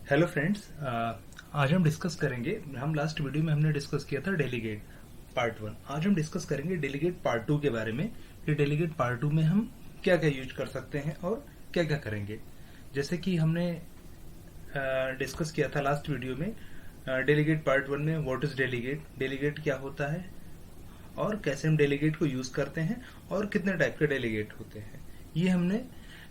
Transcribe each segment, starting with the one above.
Hello friends, आज हम discuss करेंगे। हम लास्ट वीडियो में हमने डिस्कस किया था डेलीगेट पार्ट 1। आज हम डिस्कस करेंगे डेलीगेट पार्ट 2 के बारे में कि डेलीगेट पार्ट 2 में हम क्या क्या यूज कर सकते हैं और क्या क्या करेंगे। जैसे कि हमने डिस्कस किया था लास्ट वीडियो में डेलीगेट पार्ट 1 में व्हाट इज डेलीगेट, डेलीगेट क्या होता है और कैसे हम डेलीगेट को यूज करते हैं और कितने टाइप के डेलीगेट होते हैं, ये हमने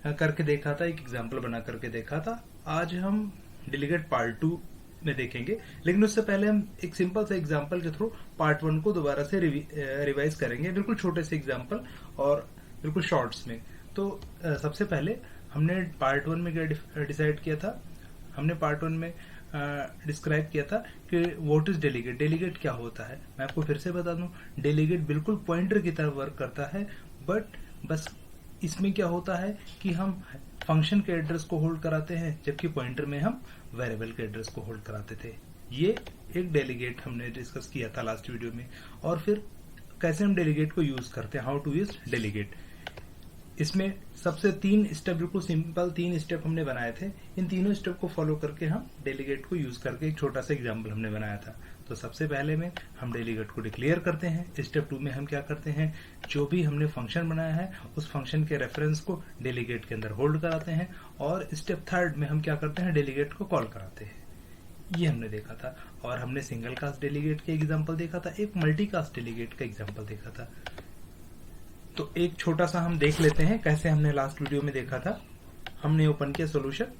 करके देखा था, एक एग्जाम्पल बना करके देखा था। आज हम डेलीगेट पार्ट 2 में देखेंगे, लेकिन उससे पहले हम एक सिंपल से एग्जांपल के थ्रू पार्ट 1 को दोबारा से रिवाइज करेंगे, बिल्कुल छोटे से एग्जांपल और बिल्कुल शॉर्ट्स में। तो सबसे पहले हमने पार्ट 1 में क्या डिसाइड किया था, हमने पार्ट 1 में डिस्क्राइब किया था कि व्हाट इज डेलीगेट, डेलीगेट क्या होता है। मैं आपको फिर से बता दूं, डेलीगेट बिल्कुल पॉइंटर की तरह वर्क करता है, बट बस इसमें क्या होता है कि हम फंक्शन के एड्रेस को होल्ड कराते हैं, जबकि पॉइंटर में हम वेरिएबल के एड्रेस को होल्ड कराते थे। ये एक डेलीगेट हमने डिस्कस किया था लास्ट वीडियो में। और फिर कैसे हम डेलीगेट को यूज करते हैं, हाउ टू यूज डेलीगेट। इसमें सबसे 3 स्टेप, बिल्कुल सिंपल 3 स्टेप हमने बनाए थे। इन तीनों स्टेप को फॉलो करके हम डेलीगेट को यूज करके एक छोटा सा एग्जाम्पल हमने बनाया था। तो सबसे पहले में हम डेलीगेट को डिक्लेयर करते हैं। स्टेप 2 में हम क्या करते हैं, जो भी हमने फंक्शन बनाया है उस फंक्शन के रेफरेंस को डेलीगेट के अंदर होल्ड कराते हैं। और स्टेप 3 में हम क्या करते हैं, डेलीगेट को कॉल कराते हैं। ये हमने देखा था। और हमने सिंगल कास्ट डेलीगेट का एग्जाम्पल देखा था, एक मल्टी कास्ट डेलीगेट का एग्जाम्पल देखा था। तो एक छोटा सा हम देख लेते हैं कैसे हमने लास्ट वीडियो में देखा था। हमने ओपन किया सॉल्यूशन।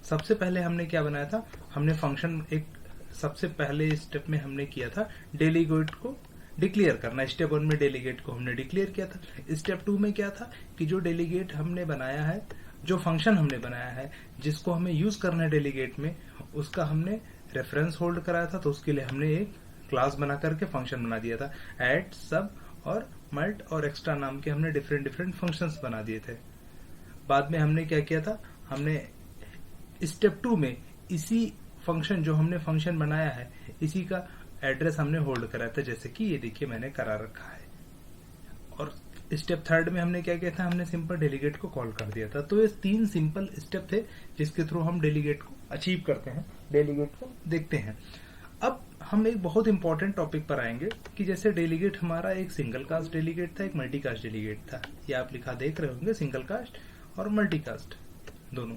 सबसे पहले हमने क्या बनाया था, हमने फंक्शन एक सबसे पहले स्टेप में हमने किया था डेलीगेट को डिक्लेयर करना। स्टेप 1 में डेलीगेट को हमने डिक्लेयर किया था। स्टेप 2 में क्या था कि जो डेलीगेट हमने बनाया है, जो फंक्शन हमने बनाया है जिसको हमें यूज करना है डेलीगेट में, उसका हमने रेफरेंस होल्ड कराया था। तो उसके लिए हमने एक क्लास बना करके फंक्शन बना दिया था। ऐड, सब और मल्ट और एक्स्ट्रा नाम के हमने डिफरेंट फंक्शंस बना दिए थे। बाद में हमने क्या किया था, हमने स्टेप 2 में इसी फंक्शन, जो हमने फंक्शन बनाया है, इसी का एड्रेस हमने होल्ड कराया था, जैसे कि ये देखिए मैंने करा रखा है। और स्टेप 3 में हमने क्या किया था, हमने सिंपल डेलीगेट को कॉल कर दिया था। तो ये 3 सिंपल स्टेप थे जिसके थ्रू हम डेलीगेट को अचीव करते हैं, डेलीगेट को देखते हैं। अब हम एक बहुत इंपॉर्टेंट टॉपिक पर आएंगे कि जैसे डेलीगेट हमारा एक सिंगल कास्ट डेलीगेट था, एक मल्टी कास्ट डेलीगेट था। ये आप लिखा देख रहे होंगे, सिंगल कास्ट और मल्टी कास्ट दोनों।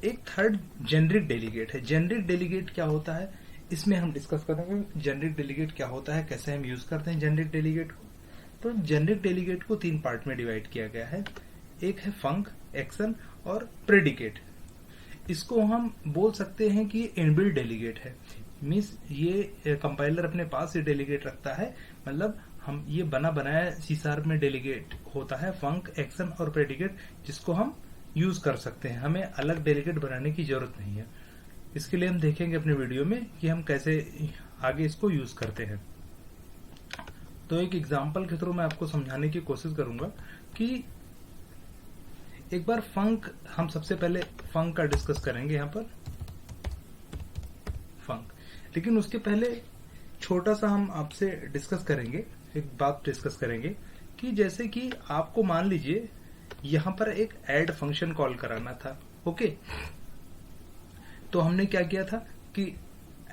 एक थर्ड जेनरिक डेलीगेट है। जेनरिक डेलीगेट क्या होता है, इसमें हम डिस्कस करेंगे जेनरिक डेलीगेट क्या होता है, कैसे हम यूज करते हैं जेनरिक डेलीगेट को। तो जेनरिक डेलीगेट को 3 पार्ट में डिवाइड किया गया है। एक है फंक, एक्शन और प्रेडिकेट। इसको हम बोल सकते हैं कि इनबिल्ट डेलीगेट है। मीन्स ये कंपाइलर अपने पास ही डेलीगेट रखता है, मतलब हम ये बना बनाया सी शार्प में डेलीगेट होता है, फंक, एक्शन और प्रेडिकेट, जिसको हम यूज कर सकते हैं। हमें अलग डेलीगेट बनाने की जरूरत नहीं है। इसके लिए हम देखेंगे अपने वीडियो में कि हम कैसे आगे इसको यूज करते हैं। तो एक एग्जांपल के थ्रू मैं आपको समझाने की कोशिश करूंगा कि एक बार फंक, हम सबसे पहले फंक का डिस्कस करेंगे यहाँ पर, फंक। लेकिन उसके पहले छोटा सा हम आपसे डिस्कस करेंगे, एक बात डिस्कस करेंगे कि जैसे कि आपको मान लीजिए यहां पर एक ऐड फंक्शन कॉल कराना था। ओके, तो हमने क्या किया था कि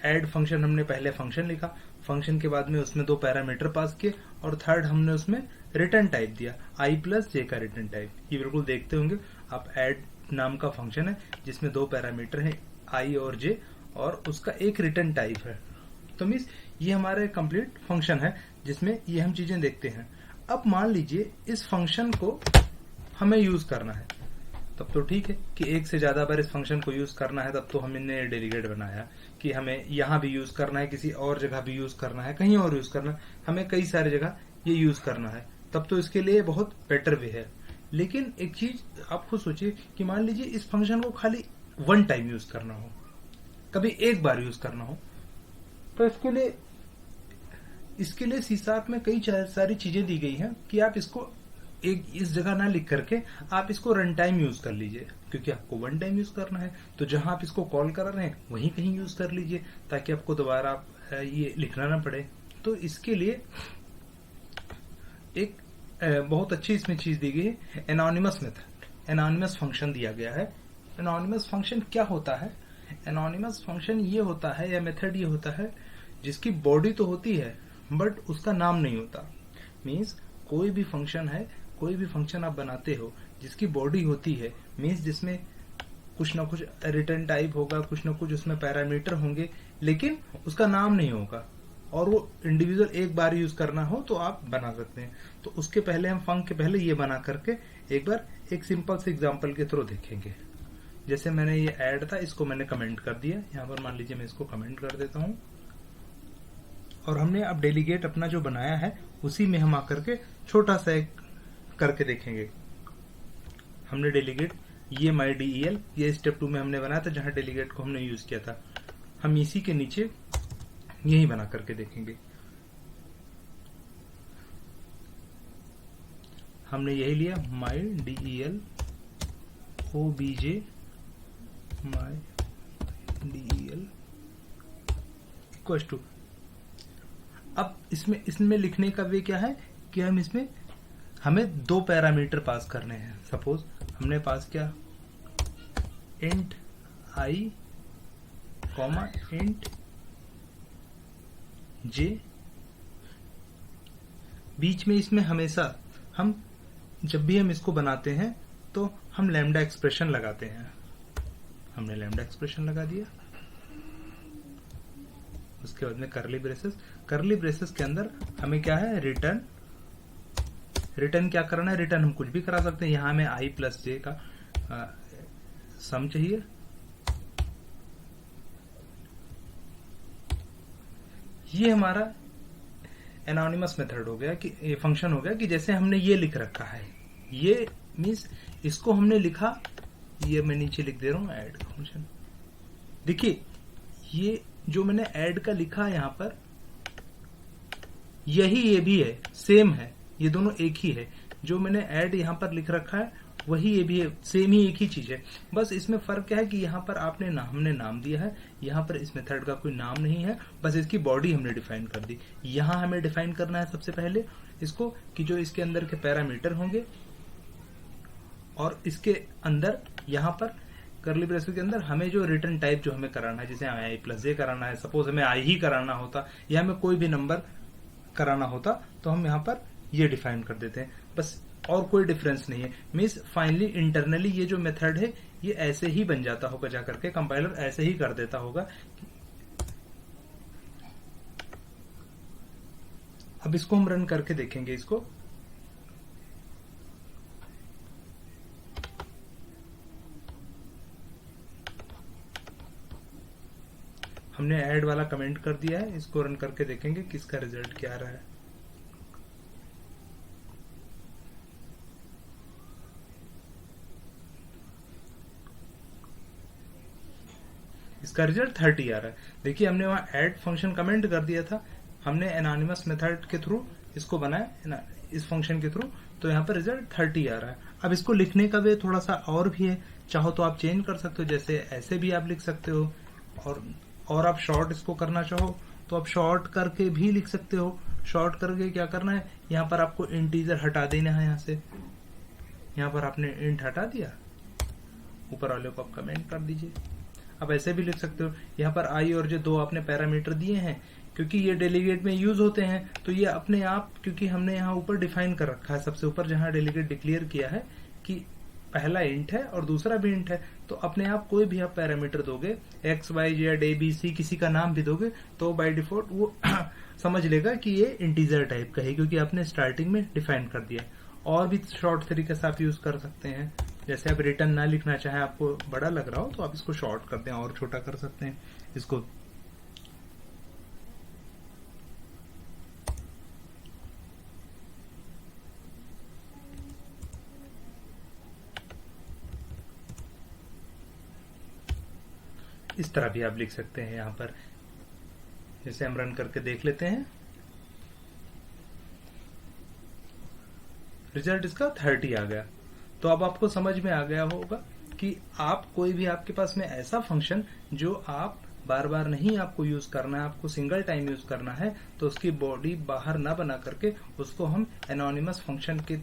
ऐड फंक्शन, हमने पहले फंक्शन लिखा, फंक्शन के बाद में उसमें 2 पैरामीटर पास किए और थर्ड हमने उसमें रिटर्न टाइप दिया, i+j का रिटर्न टाइप। ये बिल्कुल देखते होंगे आप, ऐड नाम का फंक्शन है जिसमें 2 पैरामीटर है, i और j, और उसका एक रिटर्न टाइप है। तो मीन्स ये हमारा कंप्लीट फंक्शन है जिसमें ये हम चीजें देखते हैं। अब मान लीजिए इस फंक्शन को हमें यूज करना है, तब तो ठीक है कि एक से ज्यादा बार इस फंक्शन को यूज करना है। तब तो हमने डेलीगेट बनाया कि हमें यहां भी यूज करना है, किसी और जगह भी यूज करना है, कहीं और यूज करना है, हमें कई सारी जगह ये यूज करना है, तब तो इसके लिए बहुत बेटर वे है। लेकिन एक चीज आप खुद सोचिए कि मान लीजिए इस फंक्शन को खाली 1 टाइम यूज करना हो, कभी एक बार यूज करना हो, तो इसके लिए सी शार्प में कई सारी चीजें दी गई हैं कि आप इसको एक इस जगह ना लिख करके आप इसको रन टाइम यूज कर लीजिए, क्योंकि आपको 1 टाइम यूज करना है। तो जहां आप इसको कॉल कर रहे हैं वहीं कहीं यूज कर लीजिए, ताकि आपको दोबारा ये लिखना ना पड़े। तो इसके लिए एक बहुत अच्छी इसमें चीज दी गई है, एनोनिमस मेथड, एनोनिमस फंक्शन दिया गया है। एनोनिमस फंक्शन क्या होता है, एनोनिमस फंक्शन ये होता है या मेथड ये होता है जिसकी बॉडी तो होती है बट उसका नाम नहीं होता। मीन्स कोई भी फंक्शन है, कोई भी फंक्शन आप बनाते हो जिसकी बॉडी होती है, मीन्स जिसमें कुछ ना कुछ रिटर्न टाइप होगा, कुछ ना कुछ उसमें पैरामीटर होंगे, लेकिन उसका नाम नहीं होगा और वो इंडिविजुअल एक बार यूज करना हो तो आप बना सकते हैं। तो उसके पहले हम फंक के पहले ये बना करके एक बार एक सिंपल से एग्जांपल के थ्रू देखेंगे। जैसे मैंने ये ऐड था, इसको मैंने कमेंट कर दिया, यहाँ पर मान लीजिए मैं इसको कमेंट कर देता हूँ। और हमने अब डेलीगेट अपना जो बनाया है उसी में हम आकर के छोटा सा एक करके देखेंगे। हमने डेलीगेट ये माई DEL ये स्टेप 2 में हमने बनाया था जहां डेलीगेट को हमने यूज किया था। हम इसी के नीचे यही बना करके देखेंगे। हमने यही लिया my DEL OBJ my DEL equal to. अब इसमें लिखने का वे क्या है कि हम इसमें हमें 2 पैरामीटर पास करने हैं। सपोज हमने पास किया int I comma int J। बीच में इसमें हमेशा हम जब भी हम इसको बनाते हैं तो हम लैम्डा एक्सप्रेशन लगाते हैं। हमने लैम्डा एक्सप्रेशन लगा दिया। उसके बाद में करली ब्रेसेस के अंदर हमें क्या है, रिटर्न क्या करना है, रिटर्न हम कुछ भी करा सकते हैं। यहां हमें I प्लस J का सम चाहिए। ये हमारा एनोनिमस मेथड हो गया कि ये फंक्शन हो गया कि जैसे हमने ये लिख रखा है, ये मीन्स इसको हमने लिखा, ये मैं नीचे लिख दे रहा हूं ऐड फंक्शन। देखिए ये जो मैंने ऐड का लिखा है यहां पर, यही ये भी है, सेम है, ये दोनों एक ही है। जो मैंने ऐड यहां पर लिख रखा है वही ये भी है, सेम ही एक ही चीज है। बस इसमें फर्क क्या है कि यहाँ पर हमने नाम दिया है, यहाँ पर इस मेथड का कोई नाम नहीं है, बस इसकी बॉडी हमने डिफाइन कर दी। यहाँ हमें डिफाइन करना है सबसे पहले इसको कि जो इसके अंदर के पैरामीटर होंगे और इसके अंदर यहाँ पर करली ब्रेसेस के अंदर हमें जो रिटर्न टाइप जो हमें कराना है, जैसे I प्लस J कराना है, सपोज हमें I ही कराना होता या हमें कोई भी नंबर कराना होता तो हम यहाँ पर ये डिफाइन कर देते हैं, बस और कोई डिफरेंस नहीं है। मीन्स फाइनली इंटरनली ये जो मेथड है ये ऐसे ही बन जाता होगा, जाकर के कंपाइलर ऐसे ही कर देता होगा। अब इसको हम रन करके देखेंगे। इसको हमने ऐड वाला कमेंट कर दिया है, इसको रन करके देखेंगे किसका रिजल्ट क्या आ रहा है। इसका रिजल्ट 30 आ रहा है। देखिए हमने वहां ऐड फंक्शन कमेंट कर दिया था, हमने एनोनिमस मेथड के थ्रू इसको बनाया इस फंक्शन के थ्रू, तो यहाँ पर रिजल्ट 30 आ रहा है। अब इसको लिखने का वे थोड़ा सा और भी है, चाहो तो आप चेंज कर सकते हो, जैसे ऐसे भी आप लिख सकते हो और आप शॉर्ट इसको करना चाहो तो आप शॉर्ट करके भी लिख सकते हो। शॉर्ट करके क्या करना है, यहाँ पर आपको इंटीजर हटा देना है। यहाँ से यहाँ पर आपने इंट हटा दिया, ऊपर वाले को आप कमेंट कर दीजिए। आप ऐसे भी लिख सकते हो, यहाँ पर I और J 2 आपने पैरामीटर दिए हैं, क्योंकि ये डेलीगेट में यूज होते हैं तो ये अपने आप, क्योंकि हमने यहाँ ऊपर डिफाइन कर रखा है, सबसे ऊपर जहाँ डेलीगेट डिक्लेयर किया है कि पहला इंट है और दूसरा भी इंट है, तो अपने आप कोई भी आप पैरामीटर दोगे, X Y Z A B C किसी का नाम भी दोगे तो बाय डिफॉल्ट वो समझ लेगा कि ये इंटीजर टाइप का है, क्योंकि आपने स्टार्टिंग में डिफाइन कर दिया। और भी शॉर्ट तरीके से आप यूज कर सकते हैं, जैसे आप रिटर्न ना लिखना चाहें, आपको बड़ा लग रहा हो तो आप इसको शॉर्ट कर दें और छोटा कर सकते हैं इसको। इस तरह भी आप लिख सकते हैं। यहाँ पर जैसे हम रन करके देख लेते हैं, रिजल्ट इसका 30 आ गया। तो अब आपको समझ में आ गया होगा कि आप कोई भी आपके पास में ऐसा फंक्शन जो आप बार बार नहीं आपको यूज करना है, आपको सिंगल टाइम यूज करना है, तो उसकी बॉडी बाहर ना बना करके उसको हम एनोनिमस फंक्शन के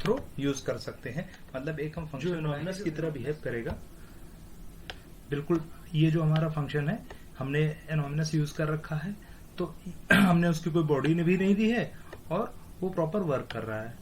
थ्रू यूज कर सकते हैं। मतलब एक हम फंक्शन एनोनिमस की तरह बिहेव करेगा, बिल्कुल ये जो हमारा फंक्शन है हमने एनोमिनस यूज कर रखा है, तो हमने उसकी कोई बॉडी भी नहीं दी है और वो प्रॉपर वर्क कर रहा है।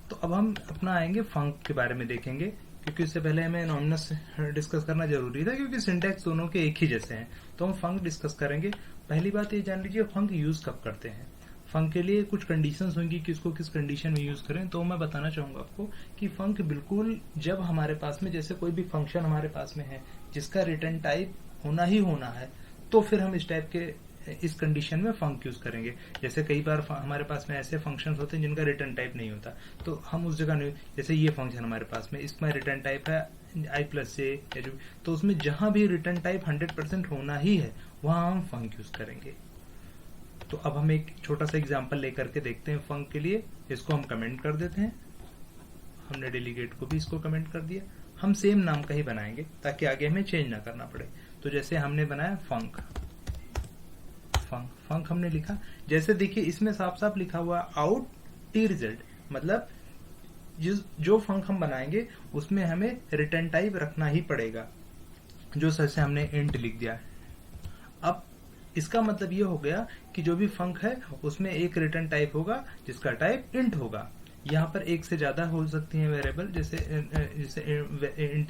तो अब हम अपना आएंगे फंक के बारे में देखेंगे, क्योंकि उससे पहले हमें एनोमिनस डिस्कस करना जरूरी था, क्योंकि सिंटैक्स दोनों के एक ही जैसे हैं। तो हम फंक डिस्कस करेंगे। पहली बात ये जान लीजिए फंक यूज कब करते हैं। फंक के लिए कुछ कंडीशंस होंगी कि इसको किस कंडीशन में यूज करें। तो मैं बताना चाहूंगा आपको कि फंक बिल्कुल जब हमारे पास में जैसे कोई भी फंक्शन हमारे पास में है जिसका रिटर्न टाइप होना ही होना है, तो फिर हम इस टाइप के इस कंडीशन में फंक यूज करेंगे। जैसे कई बार हमारे पास में ऐसे फंक्शंस होते हैं जिनका रिटर्न टाइप नहीं होता, तो हम उस जगह नहीं, जैसे ये फंक्शन हमारे पास में इसमें रिटर्न टाइप है i+j या जो, तो उसमें जहां भी रिटर्न टाइप 100% होना ही है वहां हम फंक यूज करेंगे। तो अब हम एक छोटा सा एग्जांपल लेकर के देखते हैं फंक के लिए। इसको हम कमेंट कर देते हैं। हमने डेलीगेट को भी इसको कमेंट कर दिया। हम सेम नाम का ही बनाएंगे ताकि आगे हमें चेंज ना करना पड़े। तो जैसे हमने बनाया फंक, फंक हमने लिखा। जैसे देखिए इसमें साफ साफ लिखा हुआ आउट टी रिजल्ट, मतलब जो फंक हम बनाएंगे उसमें हमें रिटर्न टाइप रखना ही पड़ेगा, जो जैसे हमने इंट लिख दिया। अब इसका मतलब ये हो गया कि जो भी फंक है उसमें एक रिटर्न टाइप होगा जिसका टाइप इंट होगा। यहाँ पर एक से ज्यादा हो सकती है वेरिएबल, जैसे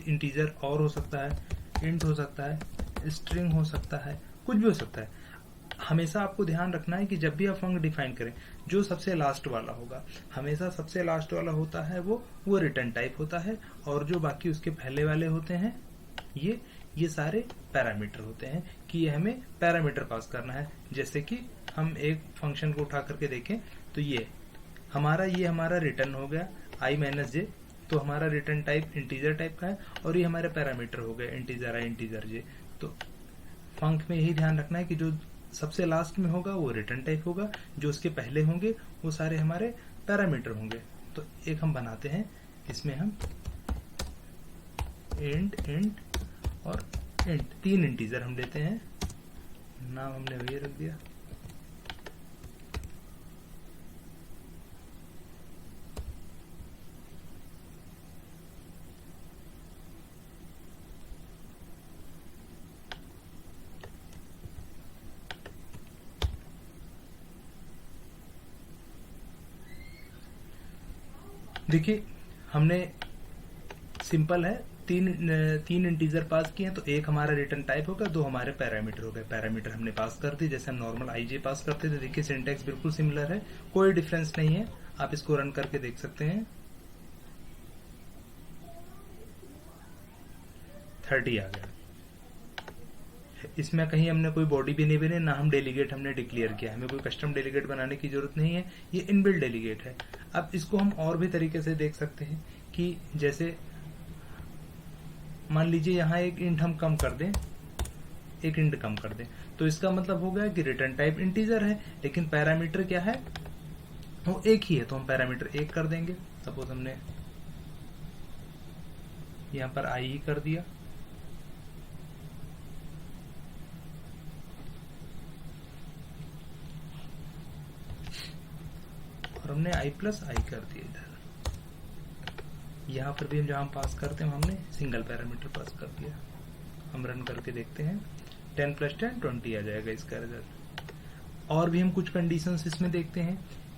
इंटीजर और हो सकता है, इंट हो सकता है, स्ट्रिंग हो सकता है, कुछ भी हो सकता है। हमेशा आपको ध्यान रखना है कि जब भी आप फंक डिफाइन करें, जो सबसे लास्ट वाला होगा, हमेशा सबसे लास्ट वाला होता है वो रिटर्न टाइप होता है, और जो बाकी उसके पहले वाले होते हैं ये सारे पैरामीटर होते हैं कि ये हमें पैरामीटर पास करना है। जैसे कि हम एक फंक्शन को उठा करके देखें तो ये हमारा रिटर्न हो गया i-j, तो हमारा रिटर्न टाइप इंटीजर टाइप का है, और ये हमारे पैरामीटर हो गए इंटीजर i इंटीजर j। तो फंक में यही ध्यान रखना है कि जो सबसे लास्ट में होगा वो रिटर्न टाइप होगा, जो उसके पहले होंगे वो सारे हमारे पैरामीटर होंगे। तो एक हम बनाते हैं, इसमें हम इंट और इंट, 3 इंटीजर हम लेते हैं। नाम हमने वही रख दिया। देखिए हमने सिंपल है, तीन इंटीजर पास किए हैं, तो एक हमारा रिटर्न टाइप होगा, 2 हमारे पैरामीटर हो गए। पैरामीटर हमने पास कर दिए जैसे हम नॉर्मल i-j पास करते थे। देखिए सिंटैक्स बिल्कुल सिमिलर है, कोई डिफरेंस नहीं है। आप इसको रन करके देख सकते हैं। 30 आ गया। इसमें कहीं हमने कोई बॉडी भी नहीं बनी, ना हम डेलीगेट हमने डिक्लेयर किया। हमें कोई कस्टम डेलीगेट बनाने की जरूरत नहीं है, ये इनबिल्ट डेलीगेट है। अब इसको हम और भी तरीके से देख सकते हैं कि जैसे मान लीजिए यहाँ एक इंट हम कम कर दें, एक इंट कम कर दें, तो इसका मतलब हो गया कि रिटर्न टाइप इंटीजर है, लेकिन पैरामीटर क्या है, वो एक ही है। तो हम पैरामीटर 1 कर देंगे। सपोज हमने यहाँ पर i ही कर दिया, और हमने i+i कर दिया इधर। यहाँ पर भी हम जहां पास करते हैं हमने सिंगल पैरामीटर पास कर दिया। हम रन करके देखते हैं, 10 + 10 20 आ जाएगा इसका रिजल्ट। और भी हम कुछ कंडीशंस इसमें देखते हैं।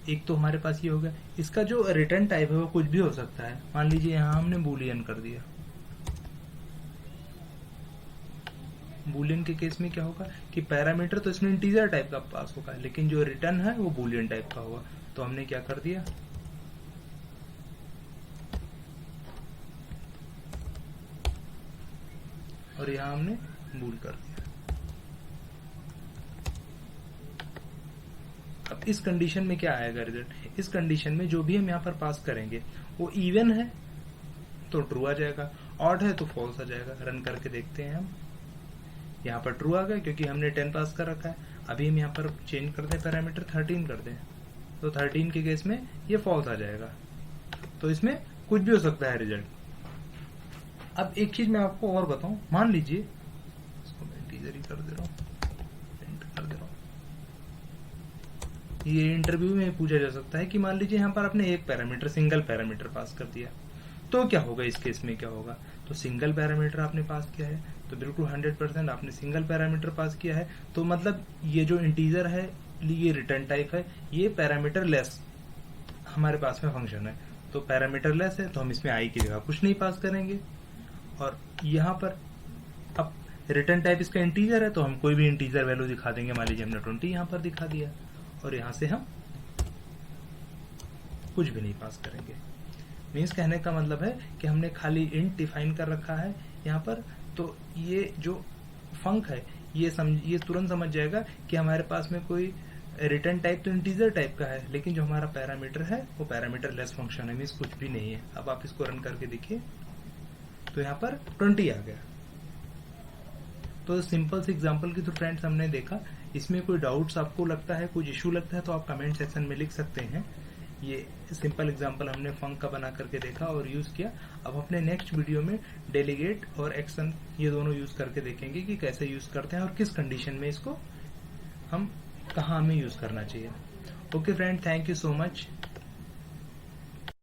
एक तो हमारे पास ये हो गया, इसका जो रिटर्न टाइप है वो कुछ भी हो सकता है। मान लीजिए यहाँ हमने बूलियन कर दिया। बूलियन के केस में क्या होगा कि पैरामीटर तो इसमें इंटीजर टाइप का पास होगा, लेकिन जो रिटर्न है वो बूलियन टाइप का होगा। तो हमने क्या कर दिया, और यहां हमने बूल कर दिया। अब इस कंडीशन में क्या आएगा रिजल्ट, इस कंडीशन में जो भी हम यहाँ पर पास करेंगे वो इवन है तो ट्रू आ जाएगा, ऑड है तो फॉल्स आ जाएगा। रन करके देखते हैं हम, यहाँ पर ट्रू आ गया क्योंकि हमने 10 पास कर रखा है। अभी हम यहाँ पर चेंज कर दें, पैरामीटर 13 कर दें, तो 13 के केस में ये फॉल्स आ जाएगा। तो इसमें कुछ भी हो सकता है रिजल्ट। अब एक चीज मैं आपको और बताऊं, मान लीजिए इसको मैं इंटीजर ही कर दे रहा हूं, प्रिंट कर दे रहा हूं। ये इंटरव्यू में पूछा जा सकता है कि मान लीजिए यहाँ पर आपने एक पैरामीटर, सिंगल पैरामीटर पास कर दिया, तो क्या होगा, इस केस में क्या होगा। तो सिंगल पैरामीटर आपने पास किया है, तो बिल्कुल 100% आपने सिंगल पैरामीटर पास किया है। तो मतलब ये जो इंटीजर है, ये रिटर्न टाइप है, ये पैरामीटर लेस हमारे पास में फंक्शन है। तो पैरामीटर लेस है, तो हम इसमें आई की जगह कुछ नहीं पास करेंगे। और यहाँ पर अब रिटर्न टाइप इसका इंटीजर है, तो हम कोई भी इंटीजर वैल्यू दिखा देंगे। मान लीजिए हमने 20 यहाँ पर दिखा दिया, और यहाँ से हम कुछ भी नहीं पास करेंगे। मीन्स कहने का मतलब है कि हमने खाली इंट डिफाइन कर रखा है यहाँ पर। तो ये जो फंक है, ये तुरंत समझ जाएगा कि हमारे पास में कोई रिटर्न टाइप तो इंटीजर टाइप का है, लेकिन जो हमारा पैरामीटर है वो पैरामीटर लेस फंक्शन है, मीन्स कुछ भी नहीं है। अब आप इसको रन करके देखिए, तो यहाँ पर 20 आ गया। तो सिंपल से एग्जांपल की तो फ्रेंड्स हमने देखा। इसमें कोई डाउट्स आपको लगता है, कुछ इशू लगता है, तो आप कमेंट सेक्शन में लिख सकते हैं। ये सिंपल एग्जांपल हमने फंक का बना करके देखा और यूज किया। अब अपने नेक्स्ट वीडियो में डेलीगेट और एक्शन ये दोनों यूज करके देखेंगे कि कैसे यूज करते हैं और किस कंडीशन में इसको हम कहाँ हमें यूज करना चाहिए। Okay friend, thank you so much.